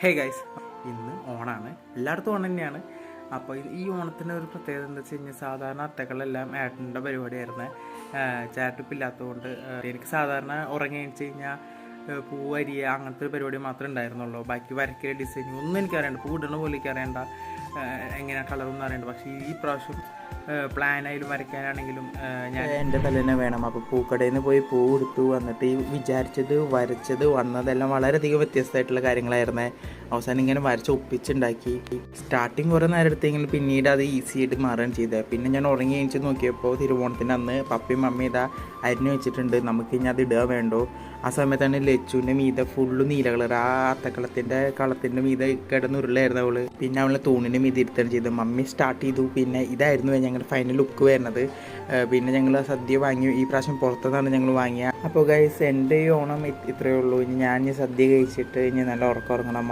Hey guys, ഇന്ന് ഓണാണ്. എല്ലായിടത്തും ഓണം തന്നെയാണ്. അപ്പോൾ ഈ ഓണത്തിൻ്റെ ഒരു പ്രത്യേകത എന്താ വെച്ച് കഴിഞ്ഞാൽ സാധാരണ അത്തകളെല്ലാം ഏട്ടൻ്റെ പരിപാടിയായിരുന്നു. ചാറ്റുപ്പില്ലാത്തതുകൊണ്ട് എനിക്ക് സാധാരണ ഉറങ്ങി എണിച്ച് കഴിഞ്ഞാൽ പൂവരിയ അങ്ങനത്തെ ഒരു പരിപാടി മാത്രമേ ഉണ്ടായിരുന്നുള്ളൂ. ബാക്കി വരയ്ക്കൽ ഡിസൈനിങ് ഒന്നും എനിക്കറിയണ്ട, പൂ ഇടണ പോലെ എനിക്കറിയണ്ട, എങ്ങനെയാണ് കളറൊന്നും അറിയണ്ട. പക്ഷേ ഈ പ്രാവശ്യം പ്ലാനായാലും വരയ്ക്കാനാണെങ്കിലും ഞാൻ എൻ്റെ തലേനെ വേണം. അപ്പോൾ പൂക്കടയിൽ നിന്ന് പോയി പൂ എടുത്തു വന്നിട്ട് ഈ വിചാരിച്ചത് വരച്ചത് വന്നതെല്ലാം വളരെയധികം വ്യത്യസ്തമായിട്ടുള്ള കാര്യങ്ങളായിരുന്നു. അവസാനം ഇങ്ങനെ വരച്ച് ഒപ്പിച്ചുണ്ടാക്കി. സ്റ്റാർട്ടിങ് കുറേ നേരം എടുത്തെങ്കിലും പിന്നീട് അത് ഈസി ആയിട്ട് മാറുകയാണ് ചെയ്തത്. പിന്നെ ഞാൻ ഉറങ്ങി എണിച്ച് നോക്കിയപ്പോൾ തിരുവോണത്തിൻ്റെ അന്ന് പപ്പയും മമ്മി ഇതാ അരിഞ്ഞു വെച്ചിട്ടുണ്ട്. നമുക്ക് ഇനി അത് ഇടുക വേണ്ടോ. ആ സമയത്താണ് ലച്ചുവിൻ്റെ മീതെ ഫുള്ള് നീല കളർ, ആ കളത്തിൻ്റെ മീതെ കിടന്നുരുളായിരുന്നു അവള്. പിന്നെ അവളെ തൂണിൻ്റെ മീതെ ഇരുത്താണ് ചെയ്തത്. മമ്മി സ്റ്റാർട്ട് ചെയ്തു. പിന്നെ ഇതായിരുന്നു ഞങ്ങളുടെ ഫൈനൽ ലുക്ക് വരുന്നത്. പിന്നെ ഞങ്ങൾ സദ്യ വാങ്ങി. ഈ പ്രാവശ്യം പുറത്തുനിന്നാണ് ഞങ്ങൾ വാങ്ങിയത്. അപ്പോൾ ഗൈസ്, എൻ്റെ ഈ ഓണം ഇത്രയേ ഉള്ളൂ. ഇനി ഞാൻ സദ്യ കഴിച്ചിട്ട് ഇനി നല്ല ഉറക്കം ഉറങ്ങണം.